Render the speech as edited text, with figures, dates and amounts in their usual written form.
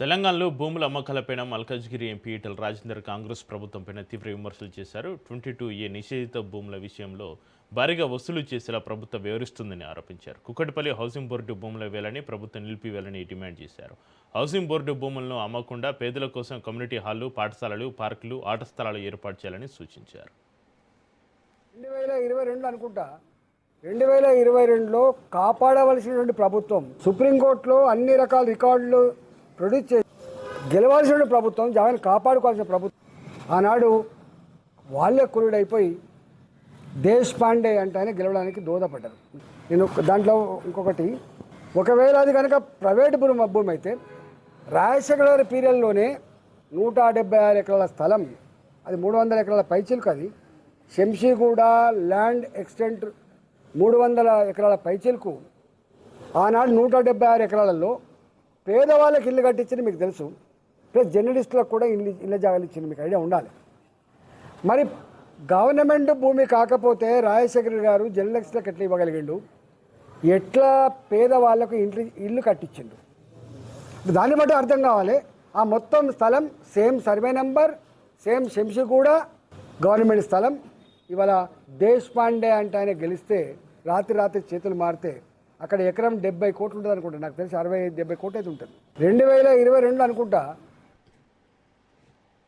తెలంగాణలో భూముల అమ్మకాలపైన మల్కాజ్గిరి ఎంపీ ఈటెల రాజేందర్ కాంగ్రెస్ ప్రభుత్వంపైన తీవ్ర విమర్శలు చేశారు. 22A నిషేధిత భూముల విషయంలో భారీగా వసూలు చేసేలా ప్రభుత్వం వ్యవహరిస్తుందని ఆరోపించారు. కుక్కటిపల్లి హౌసింగ్ బోర్డు భూముల వేలని ప్రభుత్వం నిలిపివేయాలని డిమాండ్ చేశారు. హౌసింగ్ బోర్డు భూములను అమ్మకుండా పేదల కోసం కమ్యూనిటీ హాళ్లు, పాఠశాలలు, పార్కులు, ఆట స్థలాలు ఏర్పాటు చేయాలని సూచించారు. 2022 అనుకుంటా 2022లో కాపాడవలసినటువంటి ప్రభుత్వం సుప్రీంకోర్టులో అన్ని రకాల రికార్డులు ప్రొడ్యూస్ చేసి గెలవాల్సిన ప్రభుత్వం, జగన్ కాపాడుకోవాల్సిన ప్రభుత్వం ఆనాడు వాళ్ళే కురుడైపోయి దేశపాండే అంటే ఆయన గెలవడానికి దోహదపడ్డారు. నేను దాంట్లో ఇంకొకటి, ఒకవేళ అది కనుక ప్రైవేట్ భూమి అయితే రాజశేఖర గారి పీరియడ్లోనే 176 ఎకరాల స్థలం, అది 300 ఎకరాల పైచిలుకు, అది శంషీగూడ ల్యాండ్ ఎక్స్టెంట్ 300 ఎకరాల పైచిలుకు ఆనాడు 176 ఎకరాలలో పేదవాళ్ళకి ఇల్లు కట్టించింది మీకు తెలుసు. ప్లస్ జర్నలిస్టులకు కూడా ఇళ్ళ జాగాలు ఇచ్చింది, మీకు ఐడియా ఉండాలి. మరి గవర్నమెంట్ భూమి కాకపోతే రాజశేఖర్ గారు జర్నలిస్టులకు ఎట్లా ఇవ్వగలిగిండు, ఎట్లా పేదవాళ్ళకు ఇల్లు కట్టించిండు, దాన్ని బట్టి అర్థం కావాలి. ఆ మొత్తం స్థలం same survey number, same Shamshiguda government స్థలం. ఇవాళ దేశపాండే అంటే ఆయన గెలిస్తే రాత్రి చేతులు మారితే అక్కడ ఎకరం 70 కోట్లు ఉంటుంది అనుకుంటా, నాకు తెలిసి 65-70 కోట్లు అయితే ఉంటుంది. 2022 అనుకుంటా